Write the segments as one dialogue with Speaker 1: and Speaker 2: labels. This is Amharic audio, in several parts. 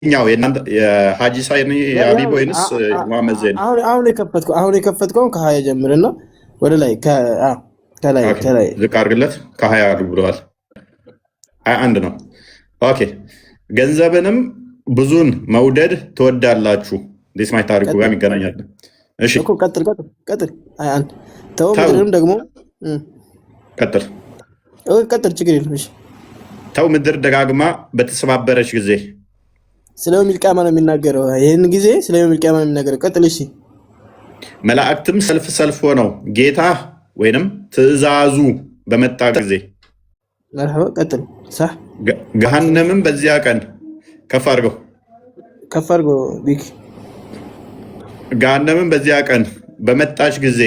Speaker 1: ኛው የሀጂ ሳይኒ ሀቢብ ወይንስ መሐመድ ዘይን?
Speaker 2: አሁን የከፈትከውን ከ20 ጀምርና ወደ ላይ ከላይ
Speaker 1: ዝቅ አድርግለት። ከ20 ብለዋል። 21 ነው። ኦኬ ገንዘብንም ብዙን መውደድ ትወዳላችሁ። ዲስማይ ታሪኩ ጋር ይገናኛል። እሺ
Speaker 2: እኮ ቀጥል። 21 ተው። ምድርም ደግሞ ቀጥል ችግር የለም። እሺ
Speaker 1: ተው ምድር ደጋግማ በተሰባበረች ጊዜ
Speaker 2: ስለውም ይልቃማ ነው የሚናገረው። ይሄን ጊዜ ስለውም ይልቃማ ነው የሚናገረው። ቀጥል። እሺ
Speaker 1: መላእክትም ሰልፍ ሆነው ጌታ ወይንም ትእዛዙ በመጣ ጊዜ
Speaker 2: መርሐባ። ቀጥል። صح
Speaker 1: ገሃነምም በዚያ ቀን ከፍ አድርገው ቢክ ገሃነምም በዚያ ቀን በመጣች ጊዜ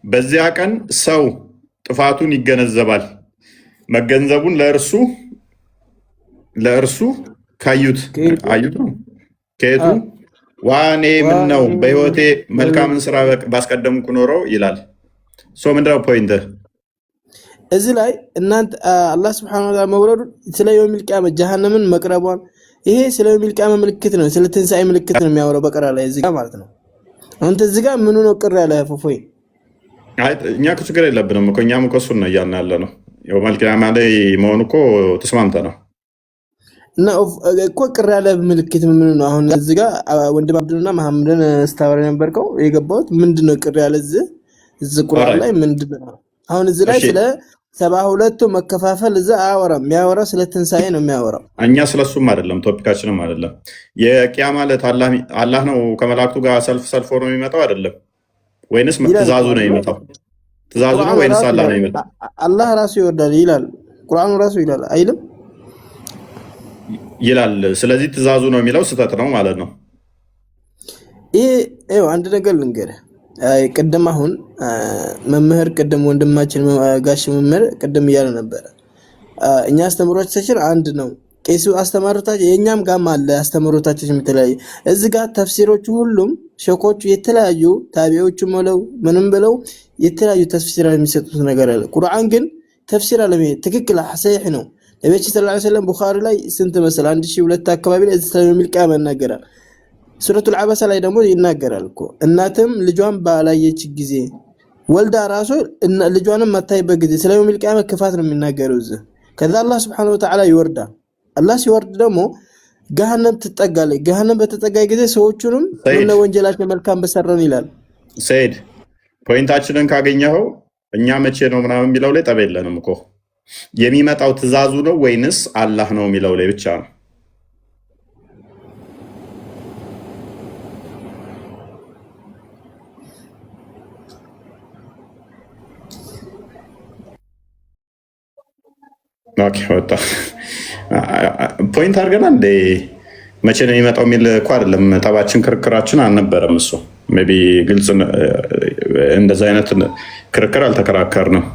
Speaker 1: በዚያ ቀን ሰው ጥፋቱን ይገነዘባል። መገንዘቡን ለእርሱ ካዩት ነው ከየቱ ዋኔ ምን ነው በህይወቴ መልካምን ስራ ባስቀደምኩ ኖረው ይላል። ምንድነው ፖይንት
Speaker 2: እዚህ ላይ? እናንተ አላህ Subhanahu Wa Ta'ala መውረዱ ስለ የውሚል ቂያማ ጀሃነምን መቅረቧን ይሄ ስለ የውሚል ቂያማ ምልክት ነው፣ ስለ ትንሳኤ ምልክት ነው የሚያወራው በቀራ ላይ እዚህ ጋር ማለት ነው። አንተ እዚህ ጋር ምኑ ነው ቅር ያለ ፎፎይ?
Speaker 1: እኛ ችግር የለብንም እኮ እኛም እኮ እሱን ነው እያልን ያለ ነው። የውሚል ቂያማ ላይ መሆኑ እኮ ተስማምተ ነው
Speaker 2: እና እኮ ቅር ያለ ምልክት ምን ነው? አሁን እዚህ ጋር ወንድም አብዱልና መሐመድን ስታወራ ነበርከው የገባሁት ምንድነው ቅር ያለ እዚህ ቁርአን ላይ ምንድነው? አሁን እዚህ ላይ ስለ 72ቱ መከፋፈል እዛ አያወራም። የሚያወራው ስለ ትንሳኤ ነው የሚያወራው።
Speaker 1: እኛ ስለሱም አይደለም ቶፒካችንም አይደለም። የቂያማ ዕለት አላህ ነው ከመላእክቱ ጋር ሰልፍ ሆኖ የሚመጣው አይደለም ወይንስ ትእዛዙ ነው የሚመጣው? ትእዛዙ ነው ወይንስ አላህ ነው የሚመጣው?
Speaker 2: አላህ ራሱ ይወርዳል ይላል ቁርአኑ ራሱ ይላል አይልም?
Speaker 1: ይላል። ስለዚህ ትእዛዙ ነው የሚለው ስህተት ነው ማለት ነው።
Speaker 2: ይሄ አንድ ነገር ልንገርህ። ቅድም አሁን መምህር ቅድም ወንድማችን ጋሽ መምህር ቅድም እያለ ነበር እኛ አስተምሮታችን አንድ ነው። ቄሱ አስተምሮታችን የኛም ጋም አለ አስተምሮታችን የምትለያይ እዚህ ጋር ተፍሲሮቹ ሁሉም ሸኮቹ የተለያዩ ታቢዎቹ ማለት ምንም ብለው የተለያዩ ተፍሲራ የሚሰጡት ነገር አለ። ቁርአን ግን ተፍሲር አለ ትክክል ሰሒህ ነው። ነብዩ ሰለላሁ ዐለይሂ ወሰለም ቡኻሪ ላይ ስንት መሰለ 1002 አካባቢ ላይ ስለሚል ቂያማ ይናገራል። ሱረቱል አበሳ ላይ ደግሞ ይናገራል እኮ እናትም ልጇን ባላየች ጊዜ ወልዳ ራሱ ልጇንም ማታይበት ጊዜ ስለሚል ቂያማ ክፋት ነው የሚናገረው እዚህ። ከዛ አላህ Subhanahu Wa Ta'ala ይወርዳል። አላህ ሲወርድ ደግሞ ገሃነም ትጠጋለች። ገሃነም በተጠጋይ ጊዜ ሰዎቹንም ወንጀላቸው መልካም በሰራን ይላል።
Speaker 1: ሰይድ ፖይንታችንን ካገኘኸው እኛ መቼ ነው ምናምን የሚለው ላይ ጠብ የለንም እኮ የሚመጣው ትእዛዙ ነው ወይንስ አላህ ነው የሚለው ላይ ብቻ ነው። ኦኬ ወጣ ፖይንት አድርገናል እንደ መቼ ነው የሚመጣው የሚል እኮ አይደለም ጠባችን፣ ክርክራችን አልነበረም። እሱ ሜይ ቢ ግልጽ እንደዛ አይነት ክርክር አልተከራከርንም።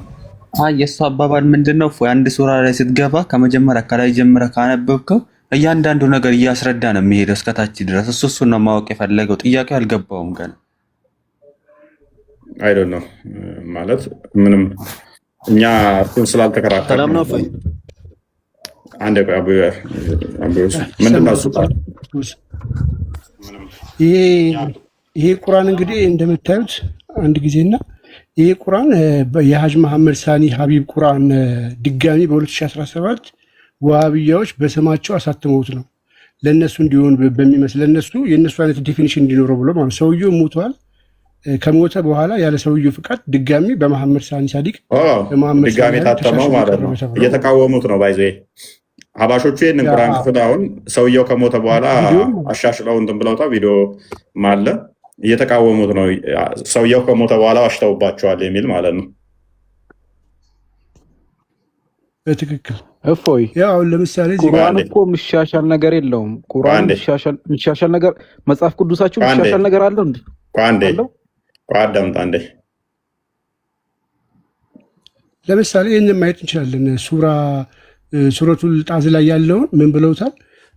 Speaker 3: የእሱ አባባል ምንድነው? አንድ ሱራ ላይ ስትገባ ከመጀመሪያ ከላይ ጀምረህ ካነበብከው እያንዳንዱ ነገር እያስረዳ ነው የሚሄደው እስከታች ድረስ። እሱን ነው ማወቅ የፈለገው። ጥያቄው አልገባውም ገና። አይ ዶንት ኖ
Speaker 1: ማለት ምንም እኛ እሱን ስላልተከራከርን
Speaker 4: ሰላም ነው።
Speaker 1: አንድ ምንድነው እሱ?
Speaker 5: ይሄ ቁርአን እንግዲህ እንደምታዩት አንድ ጊዜና ይሄ ቁርአን የሀጅ መሐመድ ሳኒ ሀቢብ ቁርአን ድጋሚ በ2017 ዋሃብያዎች በስማቸው አሳትመውት ነው ለነሱ እንዲሆን በሚመስል ለነሱ የነሱ አይነት ዲፊኒሽን እንዲኖረው ብሎ ማለት ሰውየው ሞቷል። ከሞተ በኋላ ያለ ሰውየው ፍቃድ ድጋሚ በመሐመድ ሳኒ ሳዲቅ
Speaker 1: ድጋሚ ታተመው ማለት ነው። እየተቃወሙት ነው ባይዘ ሀባሾቹ ይህንን ቁርአን ክፍል አሁን ሰውየው ከሞተ በኋላ አሻሽለው እንትን ብለውታ ቪዲዮ ማለ እየተቃወሙት ነው። ሰውየው ከሞተ በኋላ ዋሽተውባቸዋል የሚል ማለት ነው።
Speaker 5: በትክክል
Speaker 4: እፎይ
Speaker 5: ያው ለምሳሌ
Speaker 4: ቁርአን እኮ የሚሻሻል ነገር የለውም። ቁርአን የሚሻሻል ነገር መጽሐፍ ቅዱሳችሁ የሚሻሻል ነገር አለው እንዴ?
Speaker 1: ቋንዴ አንዴ
Speaker 5: ለምሳሌ ይህንን ማየት እንችላለን። ሱረቱል ጣዝ ላይ ያለውን ምን ብለውታል?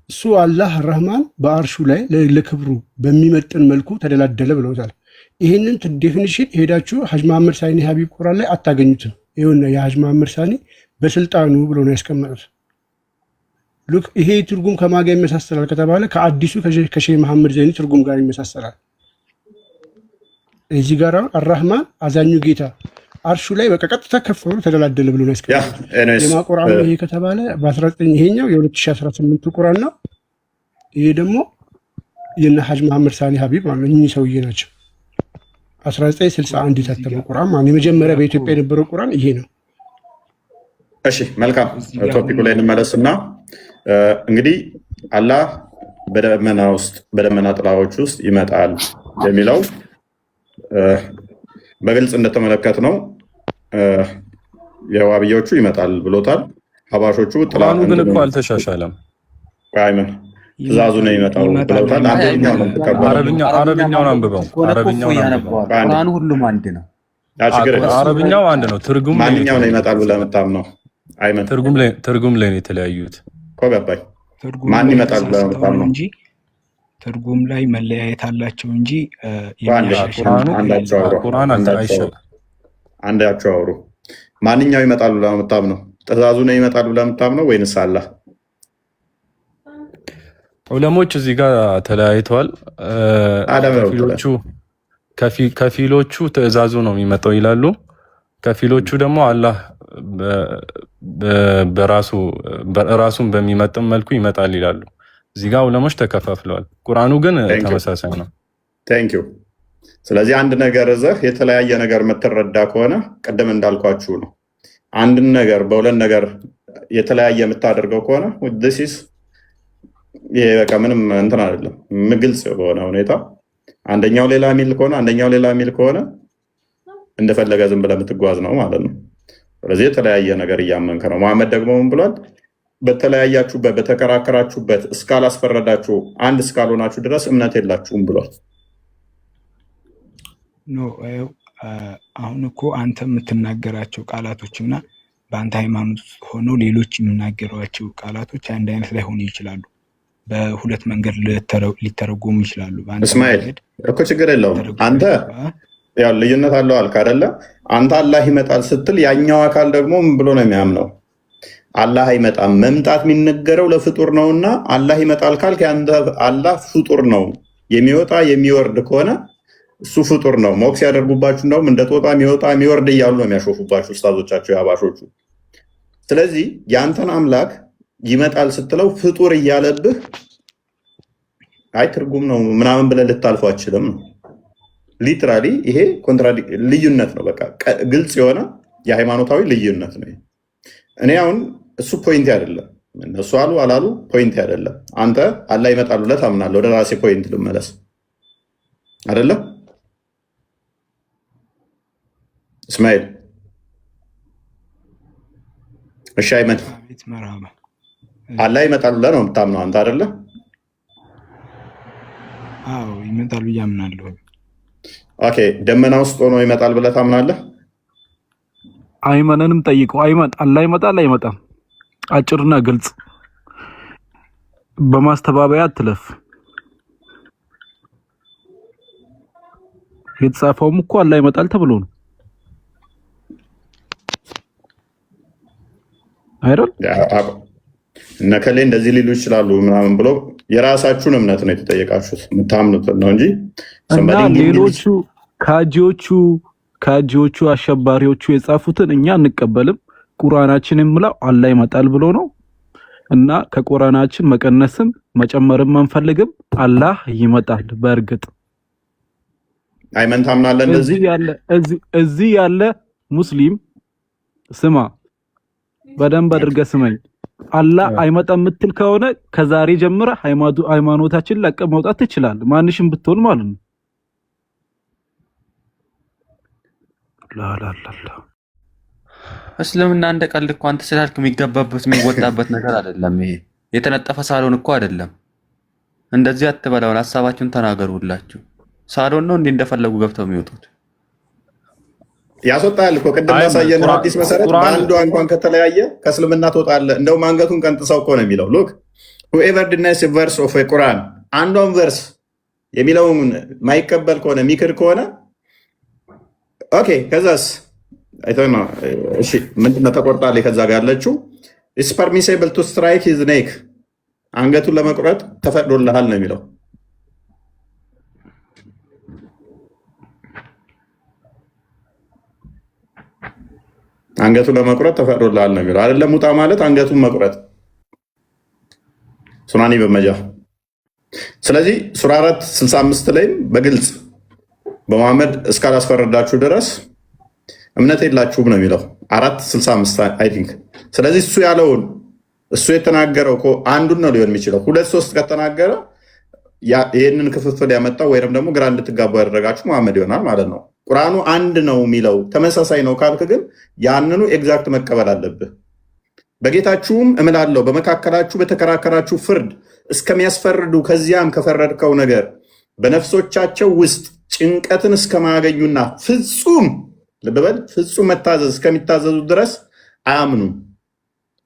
Speaker 5: እሱ አላህ ረህማን በአርሹ ላይ ለክብሩ በሚመጥን መልኩ ተደላደለ ብለውታል። ይህንን ዴፊኒሽን ሄዳችሁ ሀጅ መሐመድ ሳኒ ሀቢብ ቁርአን ላይ አታገኙትም። ይሁን የሀጅ መሐመድ ሳኒ በስልጣኑ ብሎ ነው ያስቀመጡት። ሉክ ይሄ ትርጉም ከማጋ ይመሳሰላል ከተባለ ከአዲሱ ከሼህ መሐመድ ዘይኒ ትርጉም ጋር ይመሳሰላል። እዚህ ጋር አራህማን አዛኙ ጌታ አርሹ ላይ በቃ ቀጥታ ከፍ ብሎ ተደላደለ ብሎ ነው ያስቀመጠው። የማቁራን ይሄ ከተባለ በ19 ይሄኛው የ2018 ቁርአን ነው። ይሄ ደግሞ የነ ሐጅ መሐመድ ሳኒ ሀቢብ ማለት እኚህ ሰውዬ ናቸው። 1961 የታተመ ቁርአን ማለት የመጀመሪያ በኢትዮጵያ የነበረው ቁርአን ይሄ ነው።
Speaker 1: እሺ መልካም ቶፒኩ ላይ እንመለስና እንግዲህ አላህ በደመና ውስጥ በደመና ጥላዎች ውስጥ ይመጣል የሚለው በግልጽ እንደተመለከት ነው። የዋብዮቹ ይመጣል ብሎታል። ሀባሾቹ
Speaker 6: ጥላኑ ግን እኮ አልተሻሻለም።
Speaker 1: አይመን ትእዛዙ ነው ይመጣው ብለውታል።
Speaker 6: አረብኛውን አንብበው።
Speaker 3: ቁርአኑ ሁሉም አንድ ነው።
Speaker 6: አረብኛው አንድ ነው። ትርጉም
Speaker 1: ማንኛው ነው ይመጣል ብለህ የምታምነው? አይመን
Speaker 6: ትርጉም ላይ ነው የተለያዩት
Speaker 1: እኮ ገባኝ። ማን ይመጣል ብለህ የምታምነው?
Speaker 7: ትርጉም ላይ መለያየት አላቸው እንጂ
Speaker 1: አንዳቸው አውሩ። ማንኛው ይመጣል ብለህ የምታምነው? ትእዛዙ ነው ይመጣል ብለህ የምታምነው ወይንስ አላህ?
Speaker 6: ዑለሞች እዚህ ጋር ተለያይተዋል። ከፊሎቹ ትእዛዙ ነው የሚመጣው ይላሉ። ከፊሎቹ ደግሞ አላህ ራሱን በሚመጥን መልኩ ይመጣል ይላሉ። እዚህ ጋር ዑለሞች ተከፋፍለዋል። ቁርአኑ ግን ተመሳሳይ ነው።
Speaker 1: ቴንኪው። ስለዚህ አንድ ነገር እዘህ የተለያየ ነገር የምትረዳ ከሆነ ቅድም እንዳልኳችሁ ነው። አንድን ነገር በሁለት ነገር የተለያየ የምታደርገው ከሆነ ይሄ በቃ ምንም እንትን አይደለም። ግልጽ በሆነ ሁኔታ አንደኛው ሌላ የሚል ከሆነ አንደኛው ሌላ የሚል ከሆነ እንደፈለገ ዝም ብለህ የምትጓዝ ነው ማለት ነው። ስለዚህ የተለያየ ነገር እያመንክ ነው። መሐመድ ደግሞ ምን ብሏል? በተለያያችሁበት በተከራከራችሁበት እስካላስፈረዳችሁ አንድ እስካልሆናችሁ ድረስ እምነት የላችሁም ብሏል።
Speaker 7: አሁን እኮ አንተ የምትናገራቸው ቃላቶች እና በአንተ ሃይማኖት ሆነው ሌሎች የሚናገሯቸው ቃላቶች አንድ አይነት ላይሆኑ ይችላሉ። በሁለት መንገድ ሊተረጎሙ ይችላሉ።
Speaker 1: እስማኤል እኮ ችግር የለውም። አንተ ያው ልዩነት አለው አልክ አይደለ? አንተ አላህ ይመጣል ስትል ያኛው አካል ደግሞ ምን ብሎ ነው የሚያምነው? አላህ አይመጣም፣ መምጣት የሚነገረው ለፍጡር ነውና አላህ ይመጣል ካልክ ያንተ አላህ ፍጡር ነው። የሚወጣ የሚወርድ ከሆነ እሱ ፍጡር ነው። ሞክስ ያደርጉባችሁ እንደውም እንደ ጦጣ የሚወጣ የሚወርድ እያሉ ነው የሚያሾፉባችሁ ኡስታዞቻቸው የአባሾቹ። ስለዚህ ያንተን አምላክ ይመጣል ስትለው ፍጡር እያለብህ አይ ትርጉም ነው ምናምን ብለህ ልታልፈው አችልም ነው። ሊትራሊ ይሄ ልዩነት ነው። በቃ ግልጽ የሆነ የሃይማኖታዊ ልዩነት ነው። እኔ አሁን እሱ ፖይንት አይደለም፣ እነሱ አሉ አላሉ ፖይንት አይደለም። አንተ አላህ ይመጣል ብለህ ታምናለህ። ወደ ራሴ ፖይንት ልመለስ አይደለም እስማኤል? እሺ አይመን አላህ ይመጣል ብለህ ነው የምታምነው አንተ አይደለ?
Speaker 7: አዎ ይመጣል ብዬ አምናለሁ።
Speaker 1: ኦኬ ደመና ውስጥ ሆኖ ይመጣል ብለህ ታምናለህ?
Speaker 4: አይመንንም ጠይቀው። አላህ ይመጣል አይመጣም? አጭርና ግልጽ፣ በማስተባበያ አትለፍ። የተጻፈውም እኮ አላህ ይመጣል ተብሎ ነው አይደል?
Speaker 1: እነ ከሌ እንደዚህ ሊሉ ይችላሉ ምናምን ብሎ የራሳችሁን እምነት ነው የተጠየቃችሁት፣ የምታምኑት ነው እንጂ
Speaker 4: እና ሌሎቹ ካጂዎቹ አሸባሪዎቹ የጻፉትን እኛ አንቀበልም። ቁርአናችን የምለው አላህ ይመጣል ብሎ ነው እና ከቁርአናችን መቀነስም መጨመርም አንፈልግም። አላህ ይመጣል። በእርግጥ
Speaker 1: አይመን ታምናለህ? እንደዚህ
Speaker 4: እዚህ ያለ ሙስሊም ስማ፣ በደንብ አድርገህ ስመኝ። አላህ አይመጣም የምትል ከሆነ ከዛሬ ጀምረህ ሃይማኖታችን ለቀህ መውጣት ትችላለህ፣ ማንሽም ብትሆን ማለት ነው። ላላላላ
Speaker 3: እስልምና እንደ ቀልድ እኮ አንተ ስላልክ የሚገባበት የሚወጣበት ነገር አይደለም። ይሄ የተነጠፈ ሳሎን እኮ አይደለም። እንደዚህ አትበላውን፣ ሀሳባችሁን ተናገሩላችሁ። ሳሎን ነው እንዴ እንደፈለጉ ገብተው የሚወጡት?
Speaker 1: ያስወጣል እኮ ቅድም ያሳየን አዲስ መሰረት በአንዷ እንኳን ከተለያየ ከእስልምና ትወጣለህ። እንደውም አንገቱን ቀንጥሰው እኮ ነው የሚለው። ሉክ whoever denies a verse of a Quran አንዷን ቨርስ የሚለውን ማይቀበል ከሆነ ሚክር ከሆነ ኦኬ፣ ከዛስ አይተና እሺ፣ ምንድነው ተቆርጣለች ከዛ ጋር ያለችው it's permissible to strike his neck አንገቱን ለመቁረጥ ተፈቅዶልሃል ነው የሚለው። አንገቱን ለመቁረጥ ተፈቅዶልሃል ነው የሚለው። አይደለም ውጣ ማለት አንገቱን መቁረጥ ሱናኒ በመጃ። ስለዚህ ሱራ 465 ላይም በግልጽ በመሐመድ እስካላስፈረዳችሁ ድረስ እምነት የላችሁም ነው የሚለው 465 አይ ቲንክ። ስለዚህ እሱ ያለውን እሱ የተናገረው እኮ አንዱን ነው ሊሆን የሚችለው። 2-3 ከተናገረ ይህንን ክፍፍል ያመጣው ወይም ደግሞ ግራ እንድትጋቡ ያደረጋችሁ መሐመድ ይሆናል ማለት ነው። ቁርአኑ አንድ ነው የሚለው ተመሳሳይ ነው ካልክ ግን ያንኑ ኤግዛክት መቀበል አለብህ። በጌታችሁም እምላለሁ በመካከላችሁ በተከራከራችሁ ፍርድ እስከሚያስፈርዱ ከዚያም ከፈረድከው ነገር በነፍሶቻቸው ውስጥ ጭንቀትን እስከማያገኙና ፍጹም ልብ በል ፍጹም መታዘዝ እስከሚታዘዙ ድረስ አያምኑም።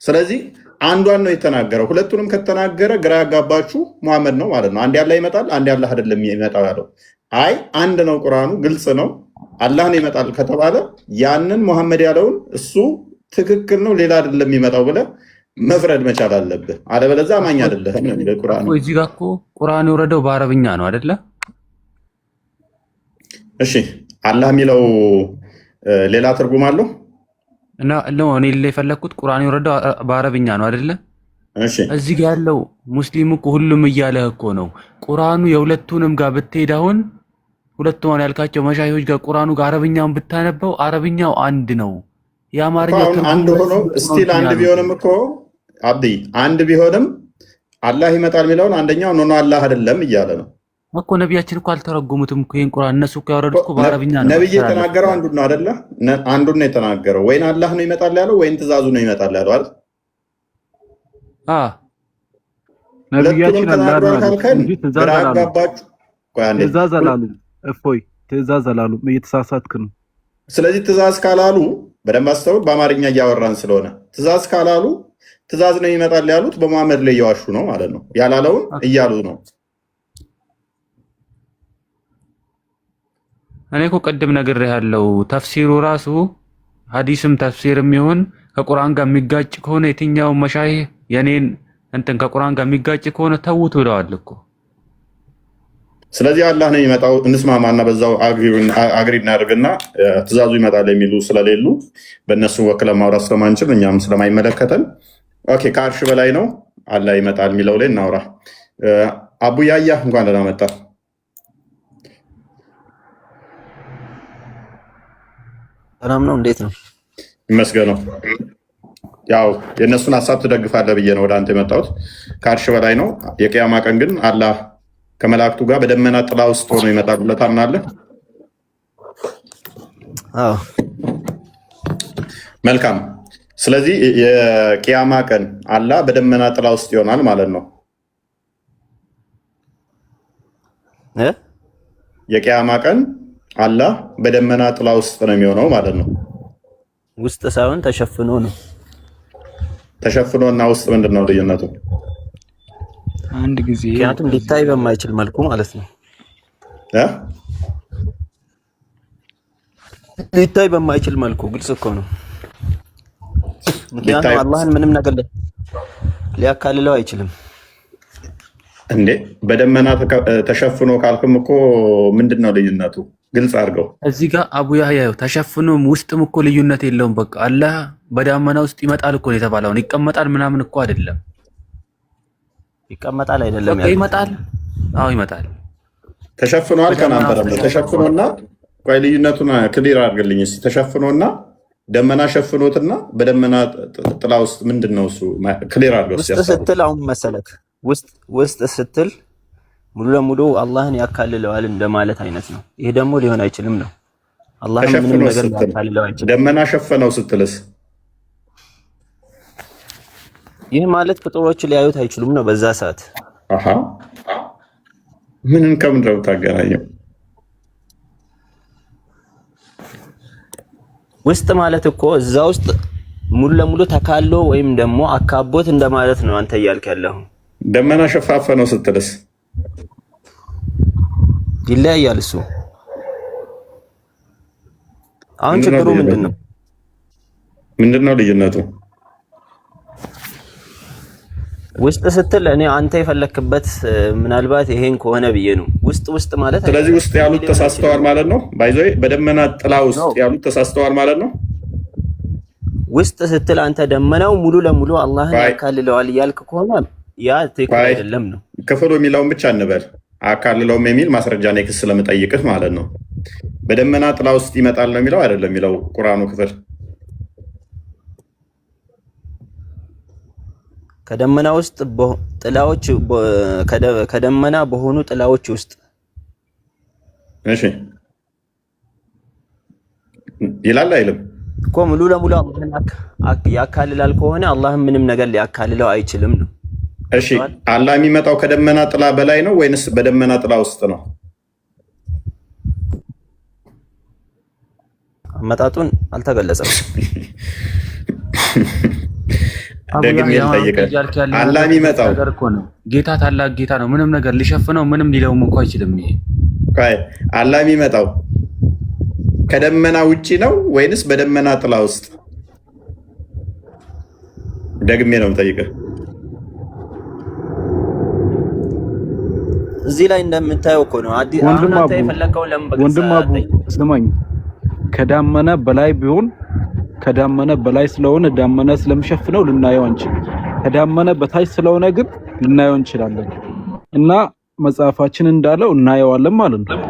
Speaker 1: ስለዚህ አንዷን ነው የተናገረው። ሁለቱንም ከተናገረ ግራ ያጋባችሁ መሐመድ ነው ማለት ነው። አንድ ያለ ይመጣል፣ አንድ ያለ አይደለም የሚመጣው ያለው። አይ አንድ ነው ቁርአኑ ግልጽ ነው አላህ ነው ይመጣል ከተባለ ያንን መሐመድ ያለውን እሱ ትክክል ነው ሌላ አይደለም የሚመጣው ብለህ መፍረድ መቻል አለብህ። አለበለዚያ አማኝ አይደለህም። ቁርአኑ
Speaker 3: እዚህ ጋር እኮ ቁርአን የወረደው በአረብኛ ነው አይደለ?
Speaker 1: እሺ አላህ የሚለው ሌላ ትርጉም አለው
Speaker 3: እና እኔ የፈለኩት ቁርአን የወረደው በአረብኛ ነው አይደለ?
Speaker 1: እሺ
Speaker 3: እዚህ ጋር ያለው ሙስሊም እኮ ሁሉም እያለህ እኮ ነው። ቁርአኑ የሁለቱንም ጋር ብትሄድ አሁን ሁለቱን ያልካቸው መሻይሆች ጋር ቁርአኑ ጋር አረብኛውን ብታነበው አረብኛው አንድ ነው። የአማርኛ
Speaker 1: አንድ ሆኖ ስቲል አንድ ቢሆንም እኮ አብዲ አንድ ቢሆንም አላህ ይመጣል የሚለውን አንደኛው ኖ አላህ አይደለም እያለ ነው
Speaker 3: እኮ። ነቢያችን እኮ አልተረጎሙትም እኮ ይሄን ቁርአን እነሱ እኮ ያወረዱት እኮ በአረብኛ ነው።
Speaker 1: ነብይ የተናገረው አንዱን ነው አይደለ? አንዱን ነው የተናገረው። ወይን አላህ ነው ይመጣል ያለው ወይን ትእዛዙ ነው ይመጣል ያለው አይደል?
Speaker 4: ነቢያችን አላህ
Speaker 1: እንጂ
Speaker 4: ትእዛዝ አላሉም። እፎይ ትእዛዝ አላሉም። እየተሳሳትክ ነው።
Speaker 1: ስለዚህ ትእዛዝ ካላሉ በደንብ አስተውል። በአማርኛ እያወራን ስለሆነ ትእዛዝ ካላሉ ትእዛዝ ነው ይመጣል ያሉት በመሐመድ ላይ እየዋሹ ነው ማለት ነው። ያላለውን እያሉ ነው።
Speaker 3: እኔ እኮ ቅድም ነግሬሃለሁ። ተፍሲሩ ራሱ ሐዲስም ተፍሲርም ይሁን ከቁርአን ጋር የሚጋጭ ከሆነ የትኛው መሻይህ የኔን እንትን ከቁርአን ጋር የሚጋጭ ከሆነ ተውት ብለዋል እኮ።
Speaker 1: ስለዚህ አላህ ነው የሚመጣው እንስማማና በዛው አግሪ እናደርግና ትእዛዙ ይመጣል የሚሉ ስለሌሉ በእነሱ ወክለ ማውራት ስለማንችል እኛም ስለማይመለከተን ኦኬ ከአርሽ በላይ ነው አላህ ይመጣል የሚለው ላይ እናውራ። አቡ ያያ እንኳን ደህና መጣ።
Speaker 8: ሰላም ነው፣ እንዴት ነው?
Speaker 1: ይመስገነው። ያው የእነሱን ሀሳብ ትደግፋለህ ብዬ ነው ወደ አንተ የመጣሁት። ከአርሽ በላይ ነው። የቅያማ ቀን ግን አላህ ከመላእክቱ ጋር በደመና ጥላ ውስጥ ሆኖ ይመጣል ብለህ ታምናለህ?
Speaker 8: አዎ።
Speaker 1: መልካም። ስለዚህ የቅያማ ቀን አላህ በደመና ጥላ ውስጥ ይሆናል ማለት ነው። የቅያማ ቀን አላህ በደመና ጥላ ውስጥ ነው የሚሆነው ማለት ነው።
Speaker 8: ውስጥ ሳይሆን ተሸፍኖ ነው።
Speaker 1: ተሸፍኖ እና ውስጥ ምንድን ነው ልዩነቱ?
Speaker 7: አንድ ጊዜ
Speaker 8: ምክንያቱም ሊታይ በማይችል መልኩ ማለት ነው። ሊታይ በማይችል መልኩ ግልጽ እኮ ነው። ምክንያቱም አላህን ምንም ነገር ሊያካልለው አይችልም።
Speaker 1: እንዴ በደመና ተሸፍኖ ካልክም እኮ ምንድን ነው ልዩነቱ? ግልጽ አድርገው።
Speaker 3: እዚህ ጋር አቡ ያህያ ተሸፍኖም ውስጥም እኮ ልዩነት የለውም። በቃ አላህ በዳመና ውስጥ ይመጣል እኮ ነው የተባለው። ይቀመጣል ምናምን እኮ አይደለም።
Speaker 8: ይቀመጣል አይደለም
Speaker 3: ያለው ይመጣል። አዎ ይመጣል።
Speaker 1: ተሸፍኗል ከናንተም ተሸፍኖና ቆይ ልዩነቱን ክሊር አድርግልኝ እስኪ። ተሸፍኖና ደመና ሸፍኖትና በደመና ጥላ ውስጥ ምንድን ነው እሱ? ክሊር አድርገው
Speaker 8: ውስጥ ስትል አሁን መሰለክ ውስጥ ስትል ሙሉ ለሙሉ አላህን ያካልለዋል እንደማለት አይነት ነው። ይሄ ደግሞ ሊሆን አይችልም ነው። አላህን ምንም ነገር ያካልለው አይችልም።
Speaker 1: ደመና ሸፈነው ስትልስ
Speaker 8: ይህ ማለት ፍጡሮች ሊያዩት አይችሉም ነው በዛ ሰዓት።
Speaker 1: አሃ ምንን ከምን ነው ታገናኘው?
Speaker 8: ውስጥ ማለት እኮ እዛ ውስጥ ሙሉ ለሙሉ ተካሎ ወይም ደግሞ አካቦት እንደማለት ነው አንተ እያልክ ያለው።
Speaker 1: ደመና ሸፋፈነው ስትልስ
Speaker 8: ይለያያል እሱ። አሁን ችግሩ ምንድነው?
Speaker 1: ምንድነው ልዩነቱ?
Speaker 8: ውስጥ ስትል እኔ አንተ የፈለክበት ምናልባት ይሄን ከሆነ ብዬ ነው። ውስጥ ማለት
Speaker 1: ስለዚህ ውስጥ ያሉት ተሳስተዋል ማለት ነው። ባይዘይ በደመና ጥላ ውስጥ ያሉት ተሳስተዋል ማለት ነው።
Speaker 8: ውስጥ ስትል አንተ ደመናው ሙሉ ለሙሉ አላህን ያካልለዋል እያልክ ከሆነ ያ ትክክል አይደለም ነው።
Speaker 1: ክፍሉ የሚለውን ብቻ እንበል። አካልለውም የሚል ማስረጃ ነው ክስ ስለምጠይቅህ ማለት ነው። በደመና ጥላ ውስጥ ይመጣል ነው የሚለው አይደለም የሚለው ቁርአኑ ክፍል
Speaker 8: ከደመና ውስጥ ጥላዎች ከደመና በሆኑ ጥላዎች ውስጥ
Speaker 1: እሺ ይላል አይልም
Speaker 8: እኮ ሙሉ ለሙሉ አላህን ያካልላል ከሆነ አላህም ምንም ነገር ሊያካልለው አይችልም ነው።
Speaker 1: እሺ አላህ የሚመጣው ከደመና ጥላ በላይ ነው ወይንስ በደመና ጥላ ውስጥ ነው? አመጣጡን
Speaker 8: አልተገለጸም።
Speaker 1: ደግሜ ልጠይቅህ፣ አላህ የሚመጣው
Speaker 3: ጌታ ታላቅ ጌታ ነው። ምንም ነገር ሊሸፍነው ምንም ሊለውም እንኳን አይችልም። ይሄ
Speaker 1: አላህ የሚመጣው ከደመና ውጪ ነው ወይንስ በደመና ጥላ ውስጥ? ደግሜ ነው የምጠይቅህ።
Speaker 8: እዚህ ላይ እንደምታየው እኮ ነው።
Speaker 4: ወንድም አቡ ስማኝ፣ ከዳመና በላይ ቢሆን ከዳመና በላይ ስለሆነ ዳመና ስለምሸፍነው ልናየው አንችል። ከዳመና በታች ስለሆነ ግን ልናየው እንችላለን። እና መጽሐፋችን እንዳለው እናየዋለን ማለት ነው።